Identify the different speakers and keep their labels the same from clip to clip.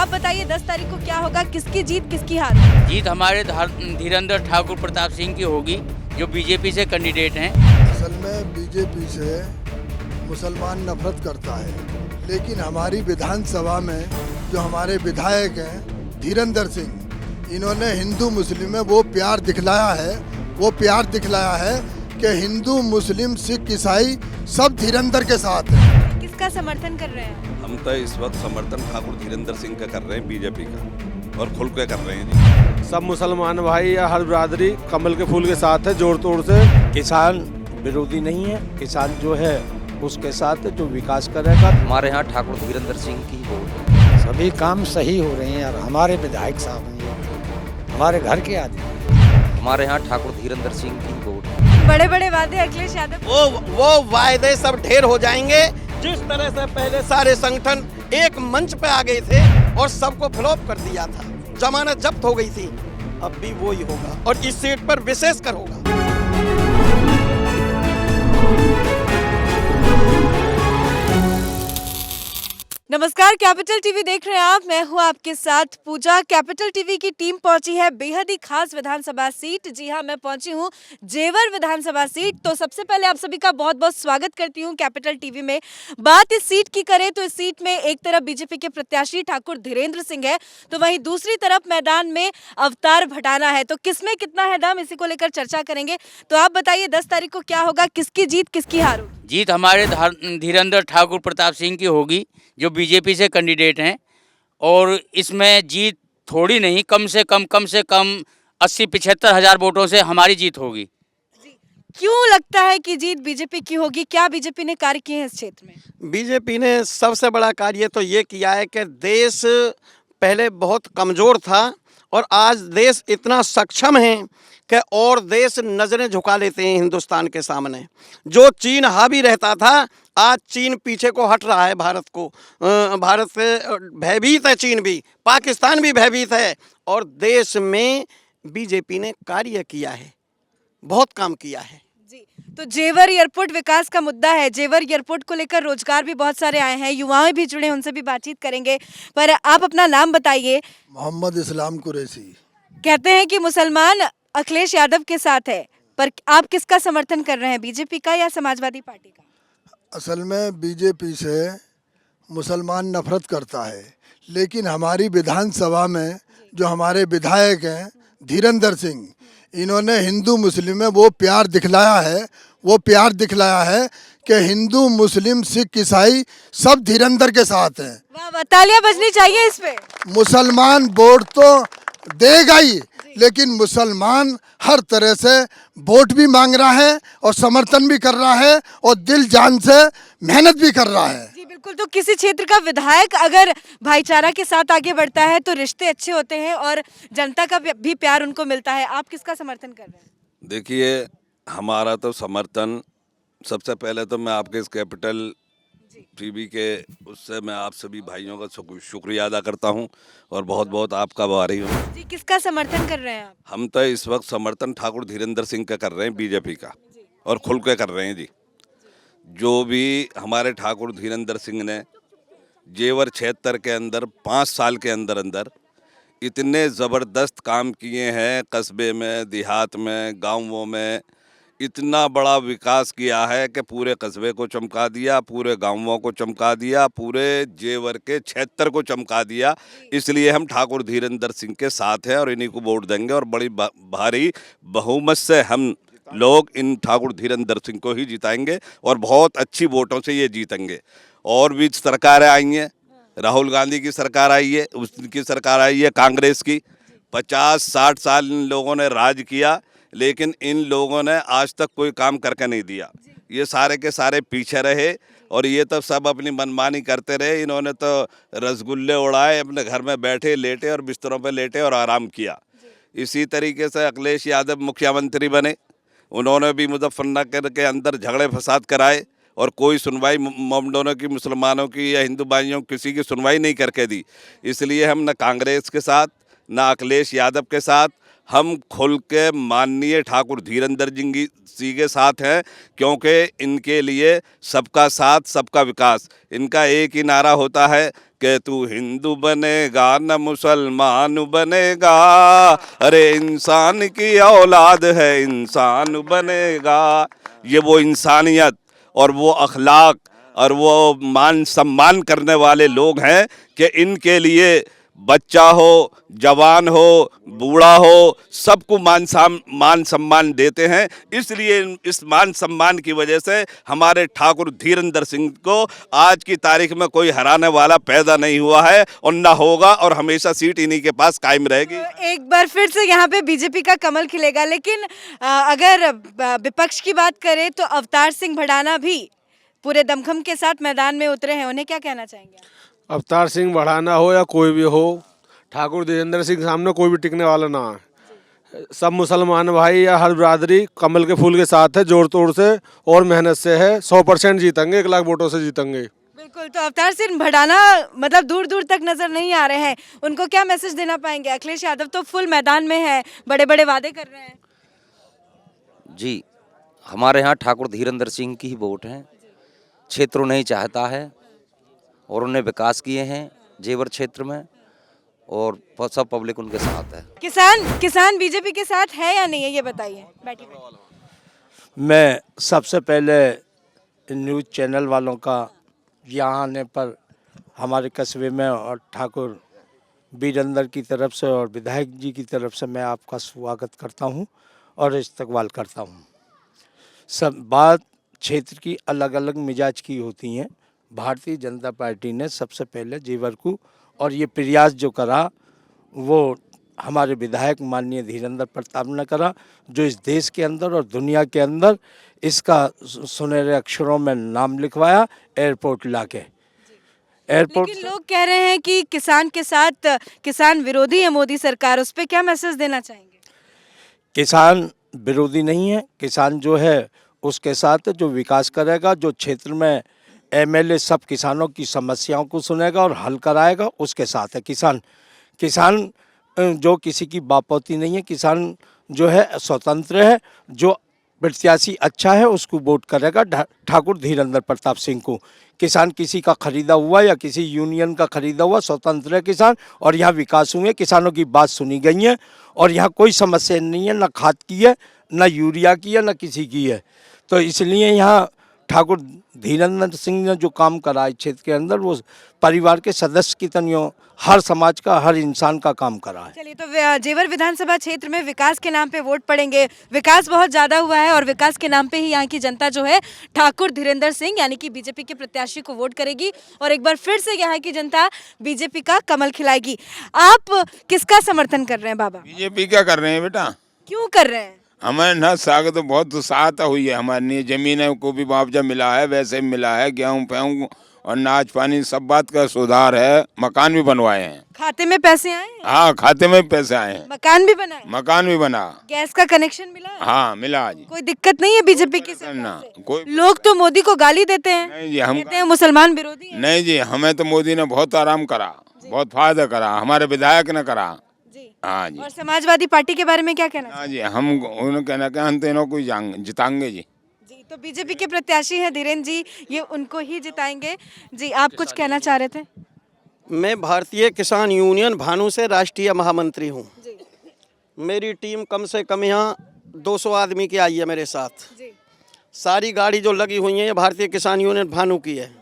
Speaker 1: आप बताइए 10 तारीख को क्या होगा, किसकी जीत किसकी हार?
Speaker 2: जीत हमारे धीरेन्द्र ठाकुर प्रताप सिंह की होगी, जो बीजेपी से कैंडिडेट हैं।
Speaker 3: असल में बीजेपी से मुसलमान नफरत करता है, लेकिन हमारी विधानसभा में जो हमारे विधायक हैं धीरेन्द्र सिंह, इन्होंने हिंदू मुस्लिम में वो प्यार दिखलाया है कि हिंदू मुस्लिम सिख ईसाई सब धीरेन्द्र के साथ हैं।
Speaker 1: किसका समर्थन कर रहे हैं?
Speaker 4: हम तो इस वक्त समर्थन ठाकुर धीरेन्द्र सिंह का कर रहे हैं, बीजेपी का, और खुल के कर रहे हैं जी।
Speaker 5: सब मुसलमान भाई या हर बिरादरी कमल के फूल के साथ है, जोड़ तोड़ से।
Speaker 6: किसान विरोधी नहीं है, किसान जो है उसके साथ जो विकास करेगा।
Speaker 7: हमारे यहाँ ठाकुर धीरेन्द्र सिंह की वोट है।
Speaker 6: सभी काम सही हो रहे हैं यार, हमारे विधायक साहब हैं, हमारे घर के आदमी।
Speaker 7: हमारे यहाँ ठाकुर धीरेन्द्र सिंह की वोट है।
Speaker 1: बड़े बड़े वादे अखिलेश यादव,
Speaker 8: वो वायदे सब ढेर हो जाएंगे। जिस तरह से पहले सारे संगठन एक मंच पे आ गए थे और सबको फ्लॉप कर दिया था, जमानत जब्त हो गई थी, अब भी वो ही होगा और इस सीट पर विशेषकर होगा।
Speaker 1: नमस्कार, कैपिटल टीवी देख रहे हैं आप। मैं हूं आपके साथ पूजा। कैपिटल टीवी की टीम पहुंची है बेहद ही खास विधानसभा सीट। जी हां, मैं पहुंची हूं जेवर विधानसभा सीट। तो सबसे पहले आप सभी का बहुत बहुत स्वागत करती हूं कैपिटल टीवी में। बात इस सीट की करें तो इस सीट में एक तरफ बीजेपी के प्रत्याशी ठाकुर धीरेन्द्र सिंह है, तो वहीं दूसरी तरफ मैदान में अवतार भटाना है। तो किसमें कितना है दम, इसी को लेकर चर्चा करेंगे। तो आप बताइए 10 तारीख को क्या होगा, किसकी जीत किसकी हार होगी?
Speaker 2: जीत हमारे धीरेन्द्र ठाकुर प्रताप सिंह की होगी, जो बीजेपी से कैंडिडेट हैं। और इसमें जीत थोड़ी नहीं, कम से कम 80-75 हज़ार वोटों से हमारी जीत होगी।
Speaker 1: क्यों लगता है कि जीत बीजेपी की होगी? क्या बीजेपी ने कार्य किए हैं इस क्षेत्र में?
Speaker 8: बीजेपी ने सबसे बड़ा कार्य तो ये किया है कि देश पहले बहुत कमज़ोर था और आज देश इतना सक्षम है कि और देश नज़रें झुका लेते हैं हिंदुस्तान के सामने। जो चीन हावी रहता था, आज चीन पीछे को हट रहा है भारत को। भारत से भयभीत है चीन भी, पाकिस्तान भी भयभीत है, और देश में बीजेपी ने कार्य किया है, बहुत काम किया है
Speaker 1: जी। तो जेवर एयरपोर्ट विकास का मुद्दा है। जेवर एयरपोर्ट को लेकर रोजगार भी बहुत सारे आए हैं, युवाएं भी जुड़े, उनसे भी बातचीत करेंगे। पर आप अपना नाम बताइए।
Speaker 3: मोहम्मद इस्लाम कुरैशी।
Speaker 1: कहते हैं कि मुसलमान अखिलेश यादव के साथ है, पर आप किसका समर्थन कर रहे हैं, बीजेपी का या समाजवादी पार्टी का?
Speaker 3: असल में बीजेपी से मुसलमान नफरत करता है, लेकिन हमारी विधानसभा में जो हमारे विधायक हैं धीरेन्द्र सिंह, इन्होंने हिंदू मुस्लिम में वो प्यार दिखलाया है कि हिंदू मुस्लिम सिख ईसाई सब धीरेन्द्र के साथ हैं।
Speaker 1: वाह वाह, तालियां बजनी चाहिए इस पे।
Speaker 3: मुसलमान वोट तो देगा ही, लेकिन मुसलमान हर तरह से वोट भी मांग रहा है और समर्थन भी कर रहा है और दिल जान से मेहनत भी कर रहा है।
Speaker 1: जी बिल्कुल। तो किसी क्षेत्र का विधायक अगर भाईचारा के साथ आगे बढ़ता है तो रिश्ते अच्छे होते हैं और जनता का भी प्यार उनको मिलता है। आप किसका समर्थन कर रहे हैं?
Speaker 4: देखिए, हमारा तो समर्थन, सबसे पहले तो मैं आपके इस कैपिटल टीवी के उससे मैं आप सभी भाइयों का शुक्रिया अदा करता हूं और बहुत बहुत आपका आभारी हूं
Speaker 1: जी। किसका समर्थन कर रहे हैं आप?
Speaker 4: हम तो इस वक्त समर्थन ठाकुर धीरेन्द्र सिंह का कर रहे हैं, बीजेपी का, और खुल के कर रहे हैं जी। जो भी हमारे ठाकुर धीरेन्द्र सिंह ने जेवर क्षेत्र के अंदर 5 साल के अंदर अंदर इतने ज़बरदस्त काम किए हैं, कस्बे में, देहात में, गाँवों में इतना बड़ा विकास किया है कि पूरे कस्बे को चमका दिया, पूरे गांवों को चमका दिया, पूरे जेवर के क्षेत्र को चमका दिया। इसलिए हम ठाकुर धीरेन्द्र सिंह के साथ हैं और इन्हीं को वोट देंगे और बड़ी भारी बहुमत से हम लोग इन ठाकुर धीरेन्द्र सिंह को ही जिताएंगे और बहुत अच्छी वोटों से ये जीतेंगे। और भी सरकारें आई हैं, राहुल गांधी की सरकार आई है, उसकी सरकार आई है कांग्रेस की। 50-60 साल इन लोगों ने राज किया, लेकिन इन लोगों ने आज तक कोई काम करके नहीं दिया। ये सारे के सारे पीछे रहे और ये तो सब अपनी मनमानी करते रहे। इन्होंने तो रसगुल्ले उड़ाए, अपने घर में बैठे, लेटे और बिस्तरों पे लेटे और आराम किया। इसी तरीके से अखिलेश यादव मुख्यमंत्री बने, उन्होंने भी मुजफ्फरनगर के अंदर झगड़े फसाद कराए और कोई सुनवाई दोनों की, मुसलमानों की या हिंदू भाइयों किसी की सुनवाई नहीं करके दी। इसलिए हम न कांग्रेस के साथ, न अखिलेश यादव के साथ, हम खुल के माननीय ठाकुर धीरेंद्र जी के साथ हैं, क्योंकि इनके लिए सबका साथ सबका विकास, इनका एक ही नारा होता है कि तू हिंदू बनेगा न मुसलमान बनेगा, अरे इंसान की औलाद है इंसान बनेगा। ये वो इंसानियत और वो अखलाक और वो मान सम्मान करने वाले लोग हैं कि इनके लिए बच्चा हो, जवान हो, बूढ़ा हो, सबको मान सम्मान देते हैं। इसलिए इस मान सम्मान की वजह से हमारे ठाकुर धीरेंद्र सिंह को आज की तारीख में कोई हराने वाला पैदा नहीं हुआ है और ना होगा, और हमेशा सीट इन्हीं के पास कायम रहेगी।
Speaker 1: एक बार फिर से यहाँ पे बीजेपी का कमल खिलेगा। लेकिन अगर विपक्ष की बात करें तो अवतार सिंह भड़ाना भी पूरे दमखम के साथ मैदान में उतरे हैं, उन्हें क्या कहना चाहेंगे आप?
Speaker 5: अवतार सिंह बढ़ाना हो या कोई भी हो, ठाकुर धीरेंद्र सिंह के सामने कोई भी टिकने वाला ना है। सब मुसलमान भाई या हर बिरादरी कमल के फूल के साथ है, जोर तोड़ से और मेहनत से है। 100% जीतेंगे, 1 लाख वोटों से जीतेंगे।
Speaker 1: बिल्कुल। तो अवतार सिंह भड़ाना मतलब दूर दूर तक नजर नहीं आ रहे हैं, उनको क्या मैसेज देना पाएंगे? अखिलेश यादव तो फुल मैदान में है, बड़े बड़े वादे कर रहे हैं।
Speaker 7: जी, हमारे यहाँ ठाकुर धीरेंद्र सिंह की ही वोट है। क्षेत्र उन्हें चाहता है और उन्हें विकास किए हैं जेवर क्षेत्र में, और सब पब्लिक उनके साथ है।
Speaker 1: किसान बीजेपी के साथ है या नहीं है, ये बताइए। बैठिए।
Speaker 6: मैं सबसे पहले न्यूज़ चैनल वालों का यहाँ आने पर हमारे कस्बे में और ठाकुर वीरेंद्र की तरफ से और विधायक जी की तरफ से मैं आपका स्वागत करता हूँ और इस्तकबाल करता हूँ। सब बात क्षेत्र की अलग अलग मिजाज की होती हैं। भारतीय जनता पार्टी ने सबसे पहले जेवर को और ये प्रयास जो करा वो हमारे विधायक माननीय धीरेंद्र प्रताप ने करा, जो इस देश के अंदर और दुनिया के अंदर इसका सुनहरे अक्षरों में नाम लिखवाया एयरपोर्ट लाके। एयरपोर्ट
Speaker 1: लेकिन लोग कह रहे हैं कि किसान के साथ किसान विरोधी है मोदी सरकार, उस पर क्या मैसेज देना चाहेंगे?
Speaker 6: किसान विरोधी नहीं है, किसान जो है उसके साथ जो विकास करेगा, जो क्षेत्र में एमएलए सब किसानों की समस्याओं को सुनेगा और हल कराएगा, उसके साथ है किसान। किसान जो किसी की बापौती नहीं है, किसान जो है स्वतंत्र है, जो प्रत्याशी अच्छा है उसको वोट करेगा ठाकुर धीरेंद्र प्रताप सिंह को। किसान किसी का खरीदा हुआ या किसी यूनियन का खरीदा हुआ स्वतंत्र है किसान, और यहाँ विकास हुए, किसानों की बात सुनी गई है और यहाँ कोई समस्या नहीं है, ना खाद की है, ना यूरिया की है, ना किसी की है। तो इसलिए यहाँ ठाकुर धीरेंद्र सिंह ने जो काम करा है क्षेत्र के अंदर, वो परिवार के सदस्य की तनियों हर समाज का हर इंसान का काम करा है।
Speaker 1: चलिए, तो जेवर विधानसभा क्षेत्र में विकास के नाम पे वोट पड़ेंगे। विकास बहुत ज़्यादा हुआ है और विकास के नाम पे ही यहाँ की जनता जो है ठाकुर धीरेंद्र सिंह यानी कि बीजेपी के प्रत्याशी को वोट करेगी और एक बार फिर से यहाँ की जनता बीजेपी का कमल खिलाएगी। आप किसका समर्थन कर रहे हैं बाबा?
Speaker 9: बीजेपी का कर रहे हैं बेटा।
Speaker 1: क्यों कर रहे हैं?
Speaker 9: हमें न साग तो बहुत सहायता हुई है, हमारी जमीन को भी मुआवजा मिला है, वैसे भी मिला है, गेहूँ फेहूँ और नाच पानी सब बात का सुधार है। मकान भी बनवाए हैं।
Speaker 1: खाते में पैसे आए हैं?
Speaker 9: हाँ, खाते में पैसे आए हैं।
Speaker 1: मकान भी बनाए?
Speaker 9: मकान भी बना।
Speaker 1: गैस का कनेक्शन मिला?
Speaker 9: हाँ, मिला जी।
Speaker 1: कोई दिक्कत नहीं है बीजेपी की सरकार
Speaker 9: ना
Speaker 1: से?
Speaker 9: कोई
Speaker 1: लोग तो मोदी को गाली देते हैं,
Speaker 9: नहीं जी, हम
Speaker 1: कहते हैं मुसलमान विरोधी है।
Speaker 9: नहीं जी, हमें तो मोदी ने बहुत आराम करा, बहुत फायदा करा, हमारे विधायक ने करा। हाँ जी।
Speaker 1: और समाजवादी पार्टी के बारे में क्या कहना?
Speaker 9: हाँ जी, हम उन्हें कहना कि हम तीनों को जिताएंगे जी।
Speaker 1: जी, तो बीजेपी के प्रत्याशी हैं धीरेन्द्र जी, ये उनको ही जिताएंगे। जी, आप कुछ कहना चाह रहे थे?
Speaker 8: मैं भारतीय किसान यूनियन भानु से राष्ट्रीय महामंत्री हूँ। मेरी टीम कम से कम यहाँ 200 आदमी की आई है मेरे साथ। सारी गाड़ी जो लगी हुई है ये भारतीय किसान यूनियन भानु की है।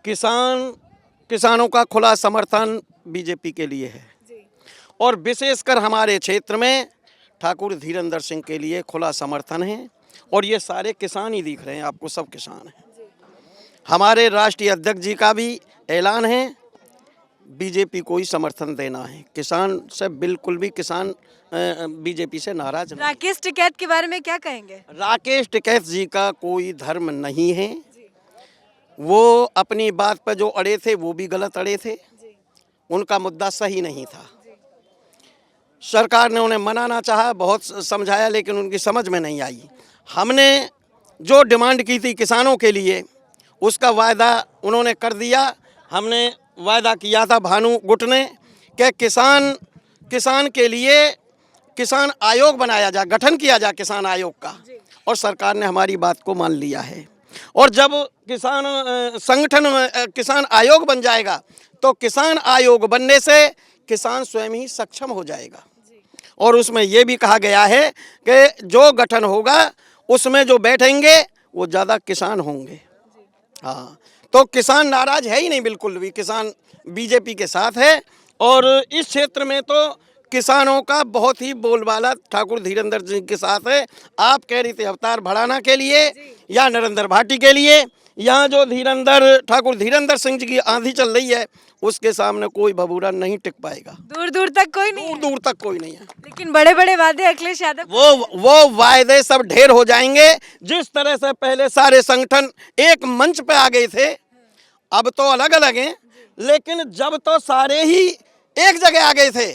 Speaker 8: किसानों का खुला समर्थन बीजेपी के लिए है और विशेषकर हमारे क्षेत्र में ठाकुर धीरेंद्र सिंह के लिए खुला समर्थन है और ये सारे किसान ही दिख रहे हैं आपको, सब किसान हैं। हमारे राष्ट्रीय अध्यक्ष जी का भी ऐलान है बीजेपी को ही समर्थन देना है। किसान से बिल्कुल भी किसान बीजेपी से नाराज नहीं।
Speaker 1: राकेश टिकैत के बारे में क्या कहेंगे?
Speaker 8: राकेश टिकैत जी का कोई धर्म नहीं है, वो अपनी बात पर जो अड़े थे वो भी गलत अड़े थे, उनका मुद्दा सही नहीं था। सरकार ने उन्हें मनाना चाहा, बहुत समझाया, लेकिन उनकी समझ में नहीं आई। हमने जो डिमांड की थी किसानों के लिए उसका वायदा उन्होंने कर दिया। हमने वायदा किया था भानु गुट ने कि किसान के लिए किसान आयोग बनाया जाए, गठन किया जाए किसान आयोग का, और सरकार ने हमारी बात को मान लिया है। और जब किसान संगठन किसान आयोग बन जाएगा तो किसान आयोग बनने से किसान स्वयं ही सक्षम हो जाएगा। और उसमें ये भी कहा गया है कि जो गठन होगा उसमें जो बैठेंगे वो ज़्यादा किसान होंगे। हाँ, तो किसान नाराज है ही नहीं, बिल्कुल भी किसान बीजेपी के साथ है। और इस क्षेत्र में तो किसानों का बहुत ही बोलबाला ठाकुर धीरेंद्र सिंह के साथ है। आप कह रही थी अवतार भड़ाना के लिए या नरेंद्र भाटी के लिए, यहाँ जो ठाकुर धीरेंद्र सिंह जी की आंधी चल रही है उसके सामने कोई भभूरा नहीं टिक पाएगा।
Speaker 1: दूर दूर तक कोई नहीं है।
Speaker 8: दूर तक कोई नहीं है।
Speaker 1: लेकिन बड़े बड़े वादे अखिलेश यादव,
Speaker 8: वो वायदे सब ढेर हो जाएंगे। जिस तरह से पहले सारे संगठन एक मंच पे आ गए थे, अब तो अलग अलग हैं, लेकिन जब तो सारे ही एक जगह आ गए थे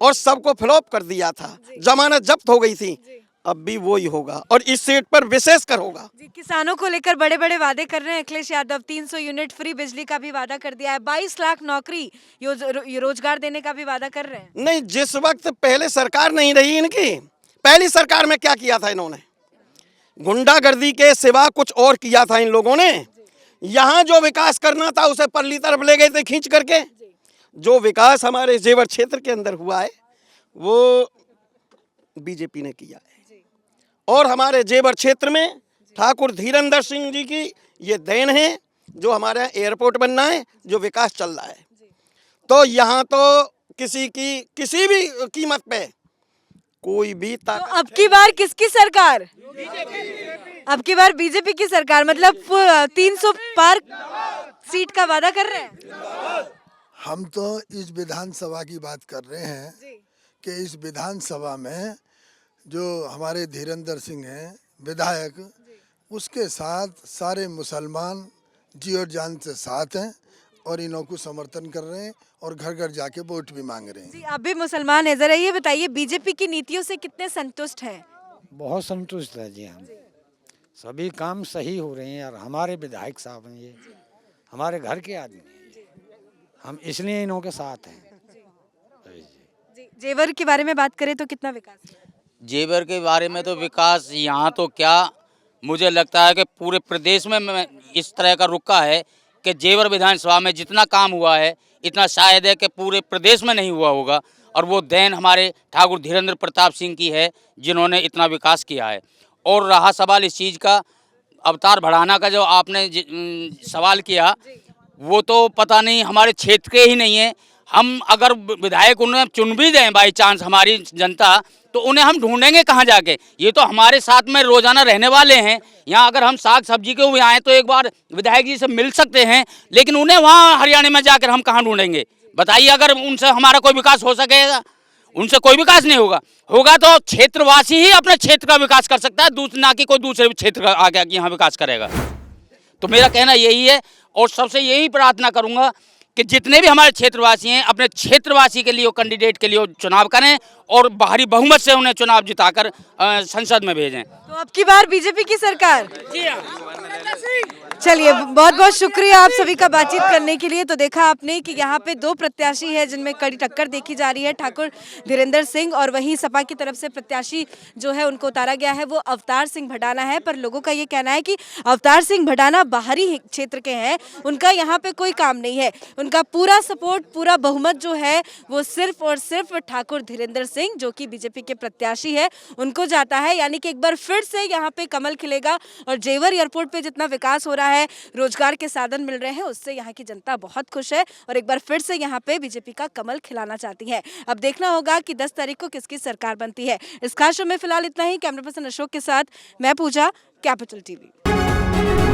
Speaker 8: और सबको फ्लॉप कर दिया था, जमानत जब्त हो गई थी, अब भी वो ही होगा और इस सीट पर विशेष कर होगा।
Speaker 1: जी, किसानों को लेकर बड़े बड़े वादे कर रहे हैं अखिलेश यादव। 300 यूनिट फ्री बिजली का भी वादा कर दिया है, 22 लाख नौकरी रोजगार देने का भी वादा कर रहे हैं।
Speaker 8: नहीं, जिस वक्त पहले सरकार नहीं रही इनकी, पहली सरकार में क्या किया था इन्होंने? गुंडागर्दी के सिवा कुछ और किया था इन लोगों ने? यहाँ जो विकास करना था उसे परली तरफ ले गए थे खींच करके। जो विकास हमारे जेवर क्षेत्र के अंदर हुआ है वो बीजेपी ने किया है। और हमारे जेवर क्षेत्र में ठाकुर धीरेंद्र सिंह जी की ये देन है, जो हमारे यहाँ एयरपोर्ट बनना है, जो विकास चल रहा है। तो यहाँ तो किसी भी कीमत पे कोई भी
Speaker 1: तो अब की बार किसकी सरकार? अब की बार बीजेपी की सरकार, मतलब 300 पार सीट का वादा कर रहे हैं।
Speaker 3: हम तो इस विधानसभा की बात कर रहे हैं कि इस विधानसभा में जो हमारे धीरेंद्र सिंह हैं विधायक, उसके साथ सारे मुसलमान जी और जान से साथ हैं और इन्हों को समर्थन कर रहे हैं और घर घर जाके वोट भी मांग रहे हैं।
Speaker 1: जी, आप भी मुसलमान हैं, जरा ये बताइए बीजेपी की नीतियों से कितने संतुष्ट हैं?
Speaker 10: बहुत संतुष्ट है जी। हम सभी काम सही हो रहे हैं और हमारे विधायक साहब हैं, ये हमारे घर के आदमी हैं, हम इसलिए इन्हों के साथ हैं।
Speaker 1: जी, जेवर के बारे में बात करें तो कितना विकास हुआ है?
Speaker 2: जेवर के बारे में तो विकास यहाँ तो क्या, मुझे लगता है कि पूरे प्रदेश में इस तरह का रुका है कि जेवर विधानसभा में जितना काम हुआ है इतना शायद है कि पूरे प्रदेश में नहीं हुआ होगा। और वो देन हमारे ठाकुर धीरेंद्र प्रताप सिंह की है जिन्होंने इतना विकास किया है। और रहा सवाल इस चीज़ का, अवतार बढ़ाना का जो आपने सवाल किया, वो तो पता नहीं हमारे क्षेत्र के ही नहीं है। हम अगर विधायक उन्हें चुन भी दें बाई चांस हमारी जनता, तो उन्हें हम ढूंढेंगे कहाँ जाके? ये तो हमारे साथ में रोजाना रहने वाले हैं। यहाँ अगर हम साग सब्जी के हुए आए तो एक बार विधायक जी से मिल सकते हैं, लेकिन उन्हें वहाँ हरियाणा में जाकर हम कहाँ ढूंढेंगे? बताइए, अगर उनसे हमारा कोई विकास हो सकेगा? उनसे कोई विकास नहीं होगा। होगा तो क्षेत्रवासी ही अपने क्षेत्र का विकास कर सकता है, ना कि कोई दूसरे क्षेत्र का आगे यहाँ विकास करेगा। तो मेरा कहना यही है और सबसे यही प्रार्थना करूँगा कि जितने भी हमारे क्षेत्रवासी हैं अपने क्षेत्रवासी के लिए कैंडिडेट के लिए चुनाव करें और बाहरी बहुमत से उन्हें चुनाव जिताकर संसद में भेजें।
Speaker 1: तो अब की बार बीजेपी की सरकार। चलिए, बहुत बहुत शुक्रिया आप सभी का बातचीत करने के लिए। तो देखा आपने कि यहाँ पे दो प्रत्याशी है जिनमें कड़ी टक्कर देखी जा रही है, ठाकुर धीरेंद्र सिंह और वहीं सपा की तरफ से प्रत्याशी जो है उनको उतारा गया है वो अवतार सिंह भडाना है। पर लोगों का ये कहना है कि अवतार सिंह भडाना बाहरी क्षेत्र के हैं, उनका यहाँ पे कोई काम नहीं है। उनका पूरा सपोर्ट, पूरा बहुमत जो है वो सिर्फ और सिर्फ ठाकुर धीरेंद्र सिंह जो कि बीजेपी के प्रत्याशी है उनको जाता है। यानी कि एक बार फिर से यहाँ पे कमल खिलेगा और जेवर एयरपोर्ट पे जितना विकास हो रहा है, रोजगार के साधन मिल रहे हैं, उससे यहाँ की जनता बहुत खुश है और एक बार फिर से यहाँ पे बीजेपी का कमल खिलाना चाहती है। अब देखना होगा कि 10 तारीख को किसकी सरकार बनती है। इस खास शो में फिलहाल इतना ही। कैमरा पर्सन अशोक के साथ मैं पूजा, कैपिटल टीवी।